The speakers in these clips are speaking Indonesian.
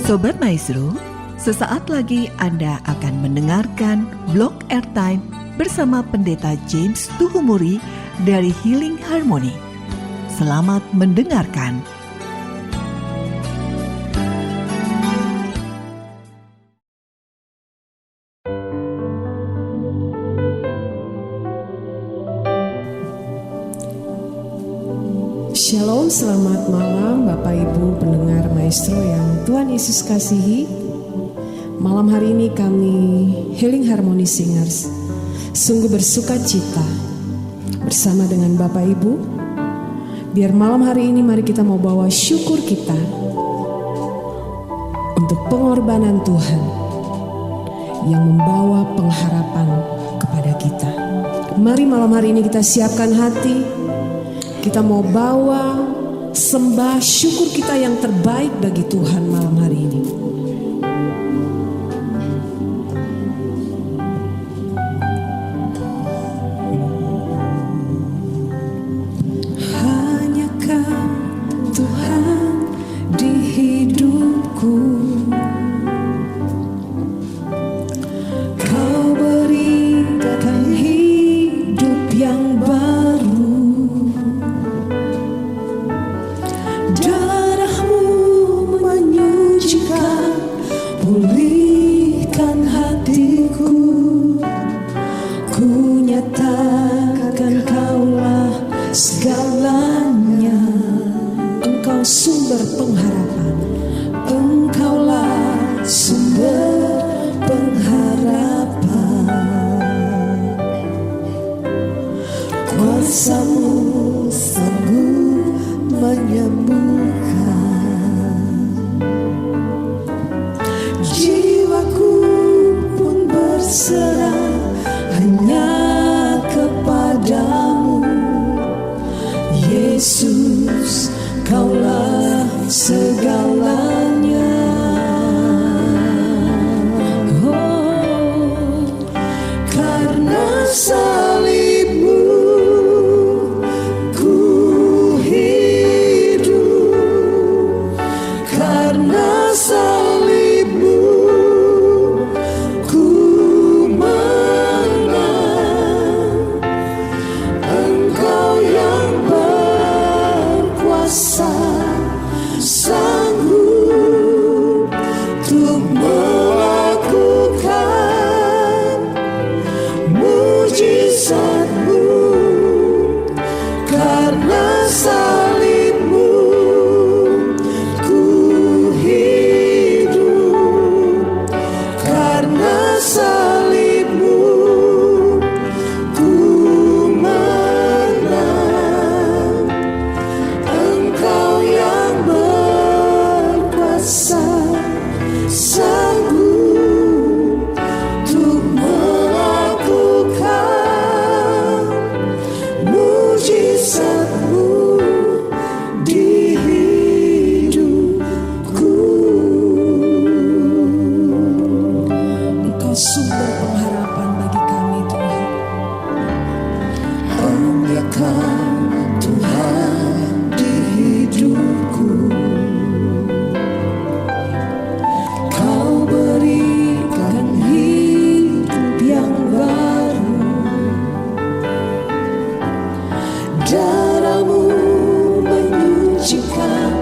Sobat Maestro, sesaat lagi Anda akan mendengarkan Blog Airtime bersama Pendeta James Tuhumuri dari Healing Harmony. Selamat mendengarkan. Shalom, selamat malam Bapak Ibu pendengar Maestro yang Tuhan Yesus kasihi. Malam hari ini kami Healing Harmony Singers sungguh bersuka cita bersama dengan Bapak Ibu. Biar malam hari ini mari kita mau bawa syukur kita untuk pengorbanan Tuhan yang membawa pengharapan kepada kita. Mari malam hari ini kita siapkan hati. Kita mau bawa sembah syukur kita yang terbaik bagi Tuhan malam hari ini. Hanya Kau Tuhan di hidupku, Kau berikan hidup yang baru. Pulihkan hatiku, ku nyatakan Kaulah segalanya. Engkau sumber pengharapan, Engkaulah sumber pengharapan. Kuasa-Mu sanggup menyembuhkan. Jiwaku pun berserah hanya kepadamu, Yesus, Kaulah segalanya. Oh, karena salib-Mu ku hidup, karena salib-Mu ku menang. Engkau yang berkuasa, sanggup untuk melakukan mujizat-Mu. Karena salib-Mu ku hidup, karena salib-Mu ku menang. Engkau yang berkuasa, sanggup untuk melakukan mujizat-Mu di hidupku. Engkau sumber pengharapan bagi kami, Tuhan. Hanya Kau Tuhan di hidupku, Kau berikan hidup yang baru. Darah-Mu menyucikan,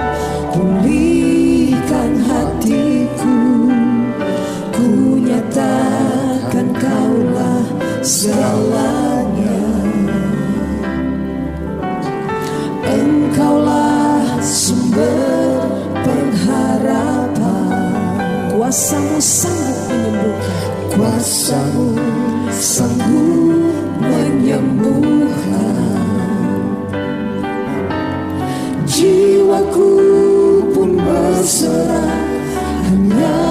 pulihkan hatiku, ku nyatakan Kaulah segalanya. Engkaulah sumber pengharapan. Kuasa-Mu sanggup menyembuhkan, kuasa-Mu sanggup menyembuhkan. Jiwaku pun berserah hanya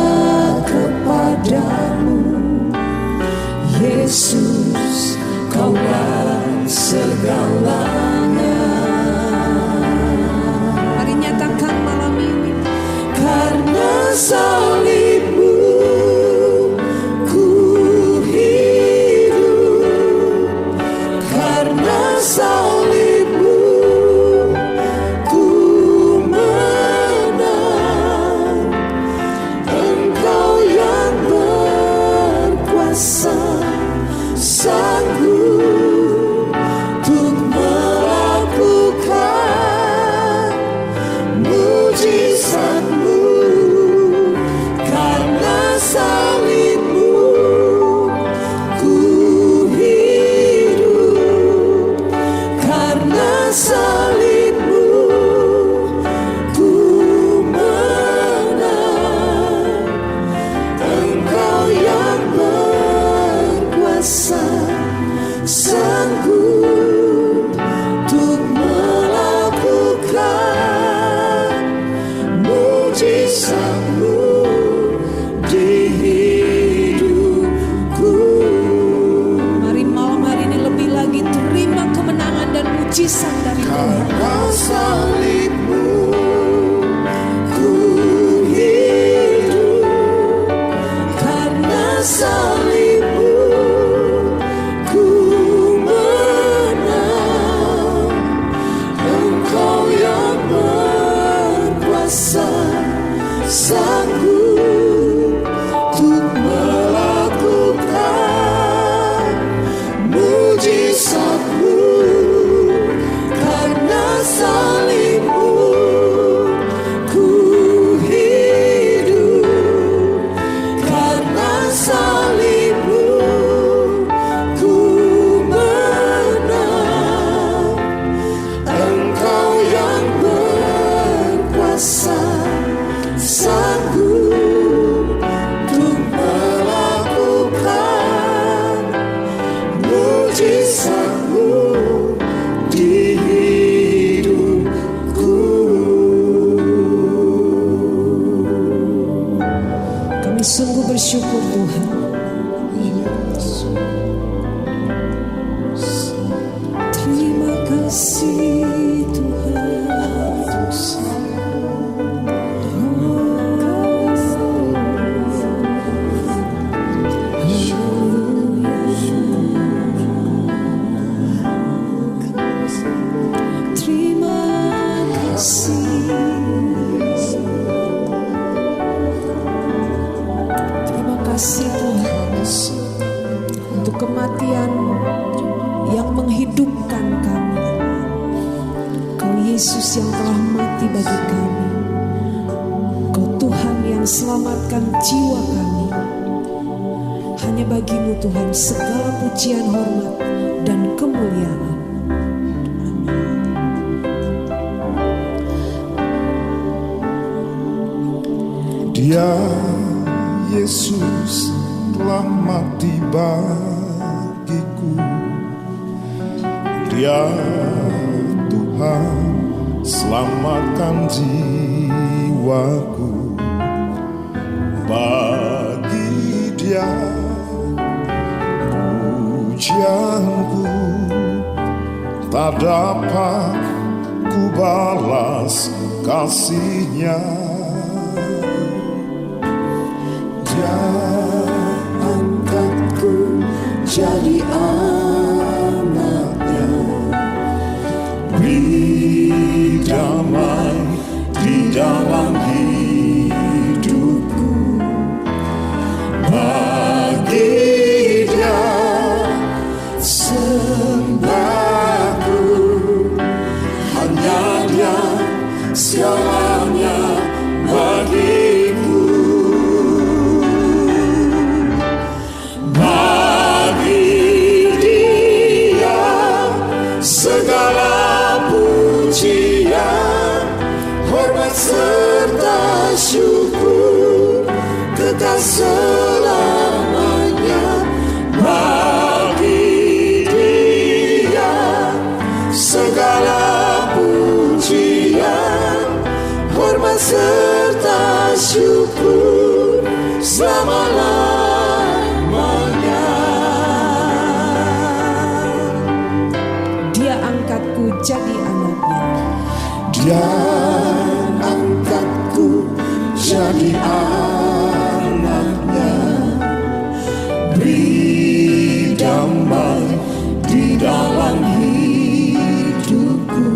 kepadamu, Yesus, Kaulah segalanya. Mari nyatakan malam ini. Karena salib-Mu ku hidup, karena salib-Mu ku menang. mujizat-Mu, karena salib-Mu ku hidup, karena salib-Mu ku menang. Engkau yang berkuasa, sanggup untuk melakukan mujizat-Mu di hidupku. Mari malam hari ini lebih lagi terima kemenangan dan mujizat dari Tuhan. Karena salib-Mu ku hidup, karena salib-Mu ku menang. Engkau yang berkuasa, sanggup untuk melakukan mujizat-Mu. Karena salib-Mu ku hidup, karena salib-Mu ku menang. Engkau yang berkuasa, sanggup untuk melakukan mujizat-Mu di hidupku. Kami sungguh bersyukur Tuhan. Terima kasih Tuhan. Terima kasih. Terima kasih Tuhan untuk kematian yang menghidupkan kami. Kau Yesus yang telah mati bagi kami. Kau Tuhan yang selamatkan jiwa kami. Hanya bagi-Mu Tuhan segala pujian, hormat, dan kemuliaan. Dia Yesus telah mati bagiku. Dia Tuhan selamatkan jiwaku. Bagi Dia pujianku tak dapat ku balas kasih-Nya. Dia angkatku jadi anak-Nya, beri damai di dalam hidupku. Bagi Dia sembahku, hanya Dia segalanya bagiku. Segala pujian, hormat serta syukur kekal selamanya. Bagi Dia segala pujian, hormat serta syukur selama-lamanya. Dia angkatku jadi anak-Nya. Dia angkatku jadi anak-Nya, beri damai di dalam hidupku.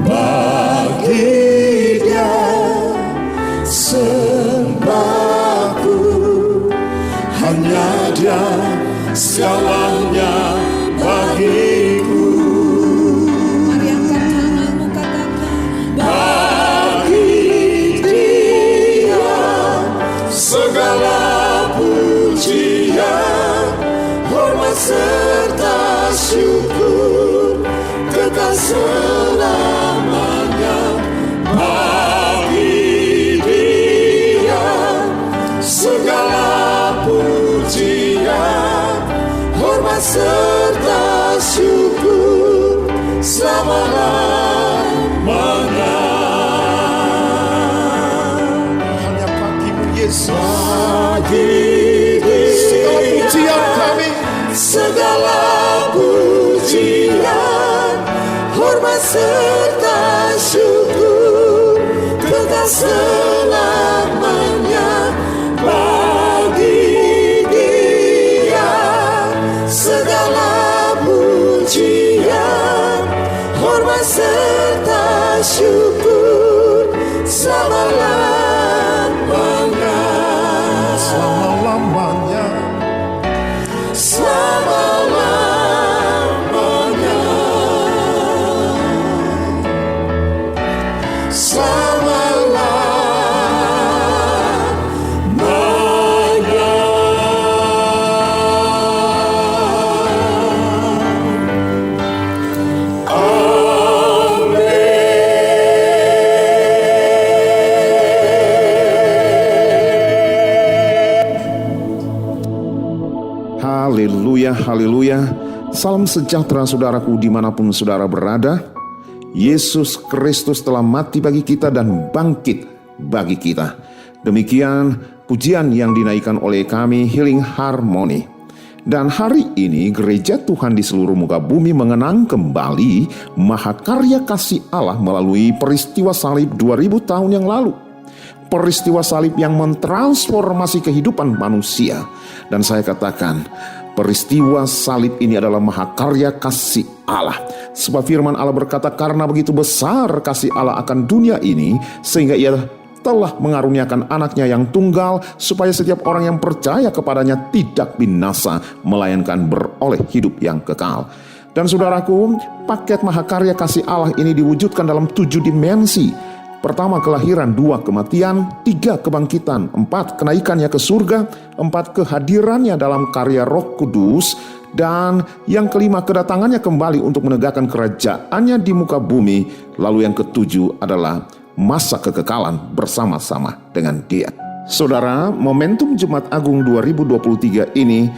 Bagi Dia sembahku, hanya Dia segalanya bagiku. Mari angkat tanganmu, katakan selamanya bagi Dia. Segala pujian, hormat serta syukur selama-lamanya. Selama-lamanya. Selama-lamanya. Haleluya, haleluya. Salam sejahtera saudaraku dimanapun saudara berada. Yesus Kristus telah mati bagi kita dan bangkit bagi kita. Demikian pujian yang dinaikkan oleh kami Healing Harmony. Dan hari ini gereja Tuhan di seluruh muka bumi mengenang kembali mahakarya kasih Allah melalui peristiwa salib 2000 tahun yang lalu. Peristiwa salib yang mentransformasi kehidupan manusia. Dan saya katakan, peristiwa salib ini adalah mahakarya kasih Allah. Sebab firman Allah berkata, karena begitu besar kasih Allah akan dunia ini, sehingga ia telah mengaruniakan anaknya yang tunggal, supaya setiap orang yang percaya kepadanya tidak binasa, melainkan beroleh hidup yang kekal. Dan saudaraku, paket mahakarya kasih Allah ini diwujudkan dalam 7 dimensi. Pertama, kelahiran, 2, kematian, 3, kebangkitan, 4, kenaikannya ke surga, 4, kehadirannya dalam karya Roh Kudus, dan yang kelima, kedatangannya kembali untuk menegakkan kerajaannya di muka bumi. Lalu yang ketujuh adalah masa kekekalan bersama-sama dengan Dia. Saudara, momentum Jumat Agung 2023 ini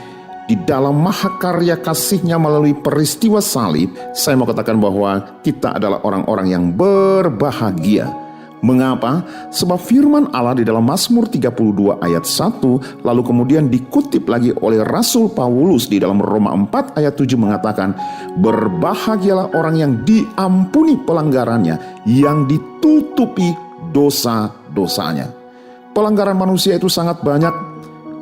di dalam mahakarya kasih-Nya melalui peristiwa salib, saya mau katakan bahwa kita adalah orang-orang yang berbahagia. Mengapa? Sebab firman Allah di dalam Mazmur 32 ayat 1 lalu kemudian dikutip lagi oleh Rasul Paulus di dalam Roma 4 ayat 7 mengatakan, berbahagialah orang yang diampuni pelanggarannya, yang ditutupi dosa-dosanya. Pelanggaran manusia itu sangat banyak,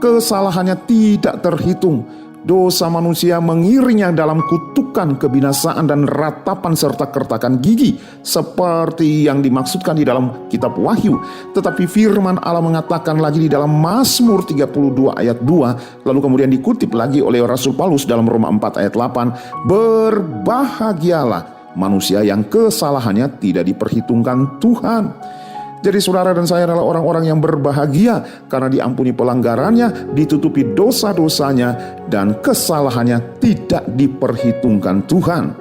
kesalahannya tidak terhitung. Dosa manusia mengiringnya dalam kutukan, kebinasaan, dan ratapan serta kertakan gigi, seperti yang dimaksudkan di dalam kitab Wahyu. Tetapi firman Allah mengatakan lagi di dalam Mazmur 32 ayat 2, lalu kemudian dikutip lagi oleh Rasul Paulus dalam Roma 4 ayat 8, berbahagialah manusia yang kesalahannya tidak diperhitungkan Tuhan. Jadi saudara dan saya adalah orang-orang yang berbahagia karena diampuni pelanggarannya, ditutupi dosa-dosanya, dan kesalahannya tidak diperhitungkan Tuhan.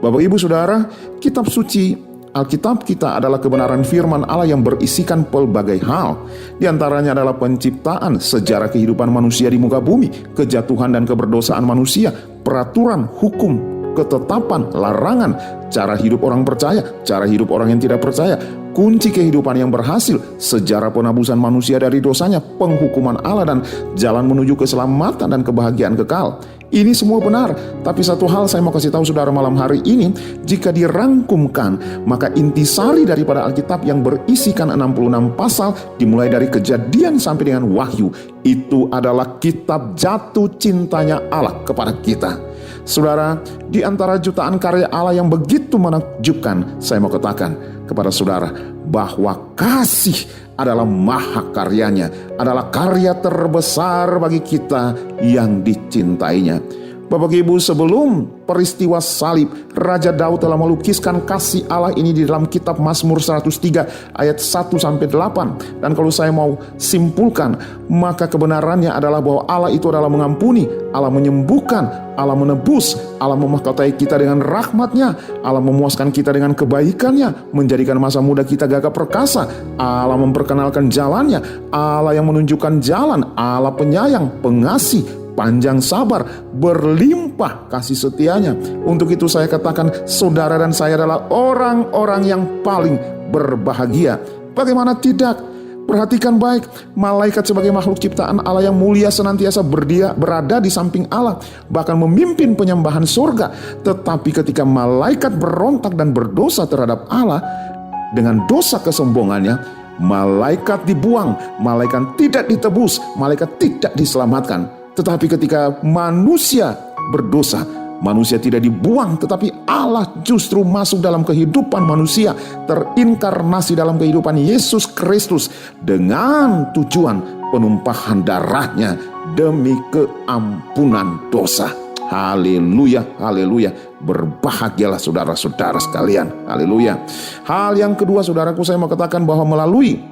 Bapak Ibu Saudara, kitab suci Alkitab kita adalah kebenaran firman Allah yang berisikan pelbagai hal. Di antaranya adalah penciptaan, sejarah kehidupan manusia di muka bumi, kejatuhan dan keberdosaan manusia, peraturan, hukum, ketetapan, larangan, cara hidup orang percaya, cara hidup orang yang tidak percaya, kunci kehidupan yang berhasil, sejarah penebusan manusia dari dosanya, penghukuman Allah, dan jalan menuju keselamatan dan kebahagiaan kekal. Ini semua benar, tapi satu hal saya mau kasih tahu saudara malam hari ini, jika dirangkumkan, maka intisari daripada Alkitab yang berisikan 66 pasal, dimulai dari Kejadian sampai dengan Wahyu, itu adalah kitab jatuh cintanya Allah kepada kita. Saudara, di antara jutaan karya Allah yang begitu menakjubkan, saya mau katakan kepada saudara bahwa kasih adalah mahakaryanya, adalah karya terbesar bagi kita yang dicintainya. Bapak Ibu, sebelum peristiwa salib, Raja Daud telah melukiskan kasih Allah ini di dalam kitab Mazmur 103 ayat 1-8. Dan kalau saya mau simpulkan, maka kebenarannya adalah bahwa Allah itu adalah mengampuni, Allah menyembuhkan, Allah menebus, Allah memahkotai kita dengan rahmat-Nya, Allah memuaskan kita dengan kebaikan-Nya, menjadikan masa muda kita gagah perkasa, Allah memperkenalkan jalan-Nya, Allah yang menunjukkan jalan, Allah penyayang, pengasih, panjang sabar, berlimpah kasih setianya. Untuk itu saya katakan saudara dan saya adalah orang-orang yang paling berbahagia. Bagaimana tidak? Perhatikan baik, malaikat sebagai makhluk ciptaan Allah yang mulia senantiasa berada di samping Allah, bahkan memimpin penyembahan surga. Tetapi ketika malaikat berontak dan berdosa terhadap Allah dengan dosa kesombongannya, malaikat dibuang, malaikat tidak ditebus, malaikat tidak diselamatkan. Tetapi ketika manusia berdosa, manusia tidak dibuang, tetapi Allah justru masuk dalam kehidupan manusia, terinkarnasi dalam kehidupan Yesus Kristus dengan tujuan penumpahan darahnya demi keampunan dosa. Haleluya, haleluya. Berbahagialah saudara-saudara sekalian. Haleluya. Hal yang kedua, saudaraku, saya mau katakan bahwa melalui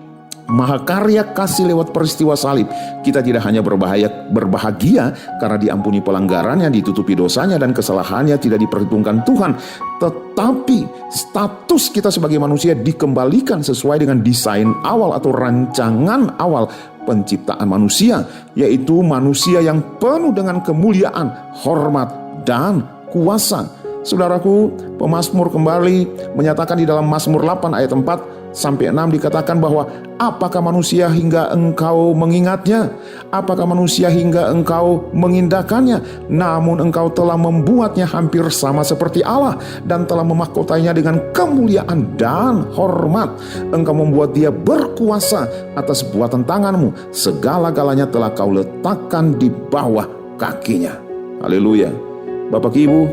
mahakarya kasih lewat peristiwa salib, kita tidak hanya berbahagia karena diampuni pelanggarannya, ditutupi dosanya dan kesalahannya tidak diperhitungkan Tuhan, tetapi status kita sebagai manusia dikembalikan sesuai dengan desain awal atau rancangan awal penciptaan manusia, yaitu manusia yang penuh dengan kemuliaan, hormat, dan kuasa. Saudaraku, pemazmur kembali menyatakan di dalam Mazmur 8 ayat 4-6 dikatakan bahwa apakah manusia hingga engkau mengingatnya? Apakah manusia hingga engkau mengindahkannya? Namun engkau telah membuatnya hampir sama seperti Allah dan telah memahkotainya dengan kemuliaan dan hormat. Engkau membuat dia berkuasa atas buatan tanganmu. Segala-galanya telah kau letakkan di bawah kakinya. Haleluya. Bapak Ibu,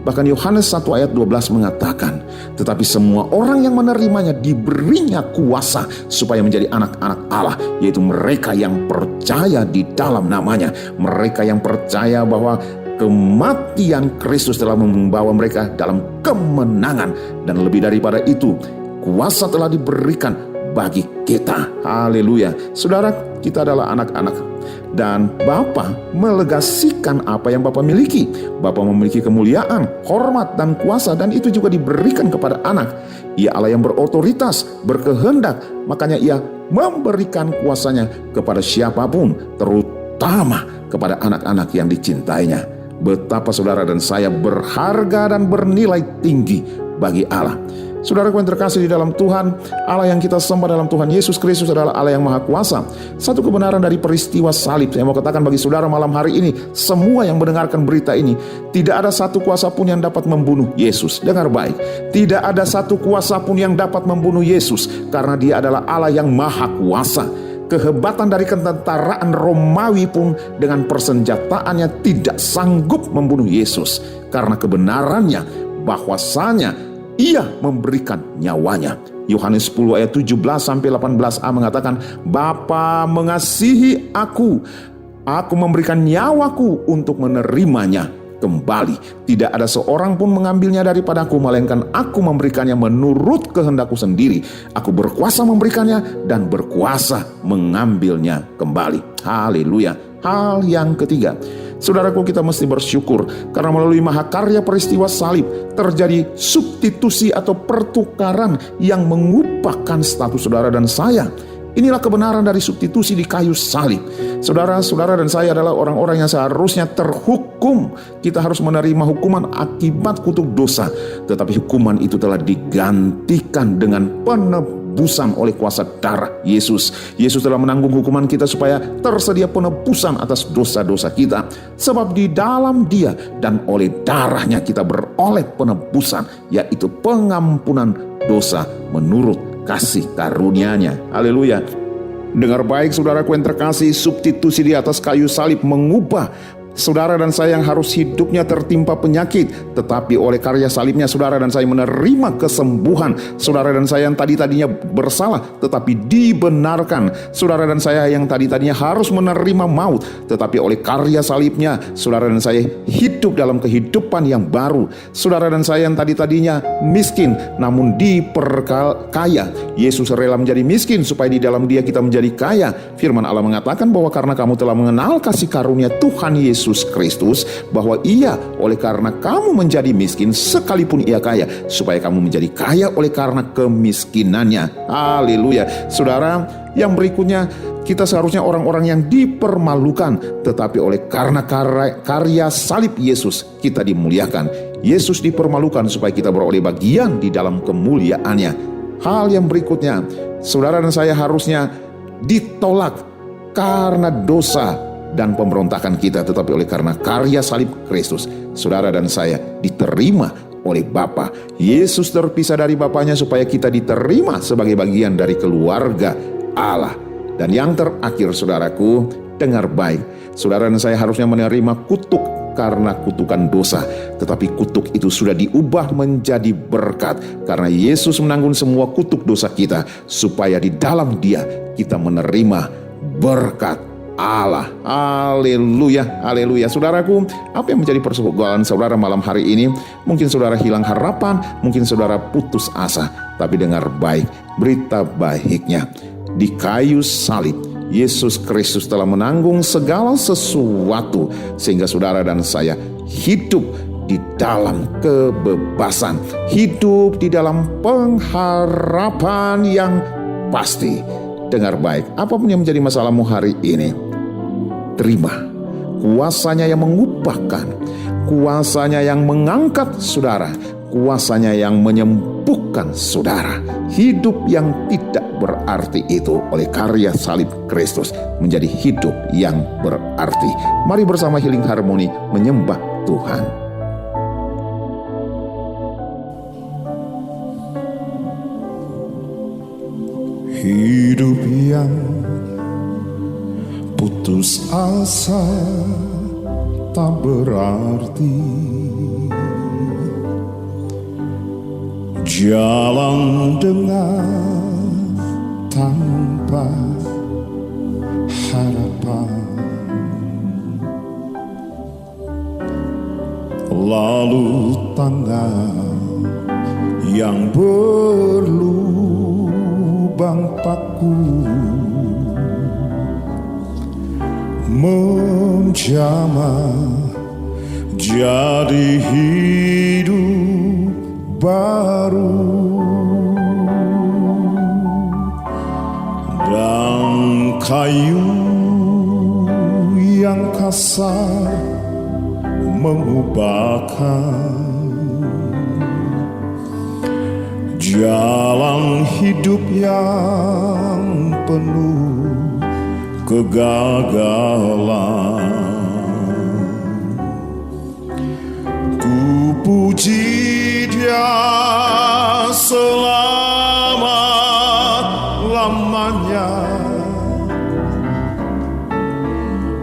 bahkan Yohanes 1 ayat 12 mengatakan, tetapi semua orang yang menerimanya diberinya kuasa supaya menjadi anak-anak Allah, yaitu mereka yang percaya di dalam namanya. Mereka yang percaya bahwa kematian Kristus telah membawa mereka dalam kemenangan. Dan lebih daripada itu, kuasa telah diberikan bagi kita. Haleluya. Saudara, kita adalah anak-anak. Dan Bapa melegasikan apa yang Bapa miliki. Bapa memiliki kemuliaan, hormat, dan kuasa, dan itu juga diberikan kepada anak. Ia Allah yang berotoritas, berkehendak, makanya ia memberikan kuasanya kepada siapapun, terutama kepada anak-anak yang dicintainya. Betapa saudara dan saya berharga dan bernilai tinggi bagi Allah. Saudaraku yang terkasih di dalam Tuhan, Allah yang kita sembah dalam Tuhan Yesus Kristus adalah Allah yang Maha Kuasa. Satu kebenaran dari peristiwa salib, saya mau katakan bagi saudara malam hari ini, semua yang mendengarkan berita ini, tidak ada satu kuasa pun yang dapat membunuh Yesus. Dengar baik, tidak ada satu kuasa pun yang dapat membunuh Yesus, karena dia adalah Allah yang Maha Kuasa. Kehebatan dari ketentaraan Romawi pun dengan persenjataannya tidak sanggup membunuh Yesus, karena kebenarannya bahwasanya ia memberikan nyawanya. Yohanes 10 ayat 17-18a mengatakan, Bapa mengasihi aku memberikan nyawaku untuk menerimanya kembali. Tidak ada seorang pun mengambilnya daripadaku, melainkan aku memberikannya menurut kehendakku sendiri. Aku berkuasa memberikannya dan berkuasa mengambilnya kembali. Haleluya. Hal yang ketiga, saudaraku, kita mesti bersyukur karena melalui mahakarya peristiwa salib terjadi substitusi atau pertukaran yang mengubahkan status saudara dan saya. Inilah kebenaran dari substitusi di kayu salib. Saudara-saudara dan saya adalah orang-orang yang seharusnya terhukum. Kita harus menerima hukuman akibat kutuk dosa. Tetapi hukuman itu telah digantikan dengan penebusan oleh kuasa darah Yesus. Yesus telah menanggung hukuman kita supaya tersedia penebusan atas dosa-dosa kita. Sebab di dalam Dia dan oleh darahnya kita beroleh penebusan, yaitu pengampunan dosa menurut kasih karunia-Nya. Haleluya. Dengar baik saudaraku yang terkasih, substitusi di atas kayu salib mengubah saudara dan saya yang harus hidupnya tertimpa penyakit, tetapi oleh karya salibnya saudara dan saya menerima kesembuhan. Saudara dan saya yang tadinya bersalah tetapi dibenarkan. Saudara dan saya yang tadinya harus menerima maut, tetapi oleh karya salibnya saudara dan saya hidup dalam kehidupan yang baru. Saudara dan saya yang tadinya miskin namun diperkaya, Yesus rela menjadi miskin supaya di dalam Dia kita menjadi kaya. Firman Allah mengatakan bahwa karena kamu telah mengenal kasih karunia Tuhan Yesus Kristus, bahwa Ia oleh karena kamu menjadi miskin sekalipun Ia kaya, supaya kamu menjadi kaya oleh karena kemiskinannya. Haleluya. Saudara, yang berikutnya, kita seharusnya orang-orang yang dipermalukan, tetapi oleh karena karya salib Yesus kita dimuliakan. Yesus dipermalukan supaya kita beroleh bagian di dalam kemuliaannya. Hal yang berikutnya, saudara dan saya harusnya ditolak karena dosa dan pemberontakan kita, tetapi oleh karena karya salib Kristus, saudara dan saya diterima oleh Bapa. Yesus terpisah dari Bapanya supaya kita diterima sebagai bagian dari keluarga Allah. Dan yang terakhir saudaraku, dengar baik. Saudara dan saya harusnya menerima kutuk karena kutukan dosa, tetapi kutuk itu sudah diubah menjadi berkat karena Yesus menanggung semua kutuk dosa kita, supaya di dalam Dia kita menerima berkat Allah. Haleluya, haleluya. Saudaraku, apa yang menjadi persoalan saudara malam hari ini? Mungkin saudara hilang harapan, mungkin saudara putus asa, tapi dengar baik berita baiknya. Di kayu salib Yesus Kristus telah menanggung segala sesuatu, sehingga saudara dan saya hidup di dalam kebebasan, hidup di dalam pengharapan yang pasti. Dengar baik, apapun yang menjadi masalahmu hari ini, terima kuasanya yang mengubahkan, kuasanya yang mengangkat saudara, kuasanya yang menyembuhkan saudara. Hidup yang tidak berarti itu oleh karya salib Kristus menjadi hidup yang berarti. Mari bersama Healing Harmony menyembah Tuhan. Hidup yang putus asa tak berarti, jalan dengan tanpa harapan, lalu tangan yang berlubang paku menjamah jadi hidup baru, dan kayu yang kasar mengubahkan jalan hidup yang penuh kegagalan. Ku puji Dia selama-lamanya,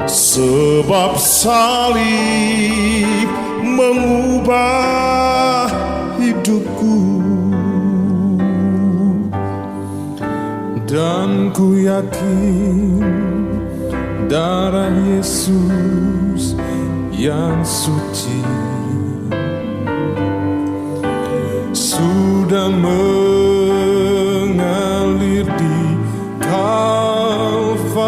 sebab salib mengubah hidupku. Dan ku yakin darah Yesus yang suci sudah mengalir di Kalvari.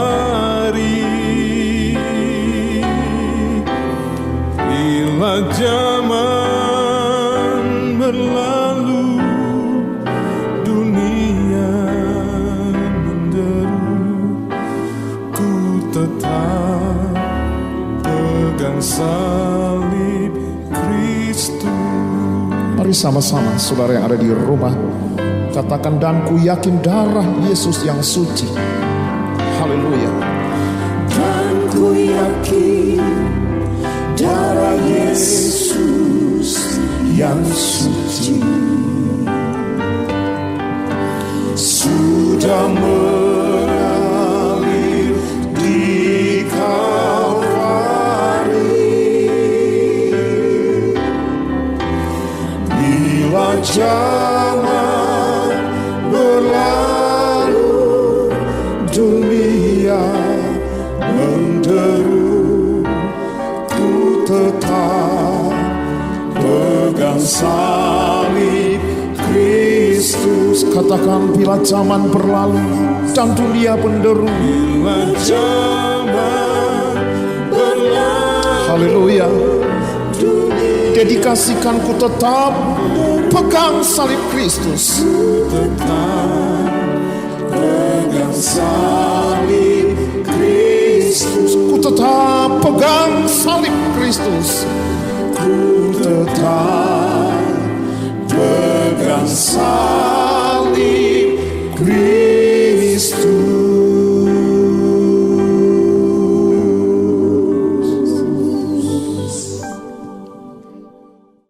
Bila zaman berlalu, dunia menderu, ku tetap pegang salib Kristus. Mari sama-sama saudara yang ada di rumah katakan, dan ku yakin darah Yesus yang suci. Haleluya. Dan ku yakin darah Yesus yang suci sudah mengalir di Kalvari. Bila zaman berlalu, dunia menderu, ku tetap pegang salib Kristus. Katakan, bila zaman berlalu dan dunia menderu. Bila zaman berlalu, Haleluya. dunia Dedikasikan, ku tetap pegang salib Kristus. tetap pegang salib Kristus. Ku tetap pegang salib Kristus. Ku tetap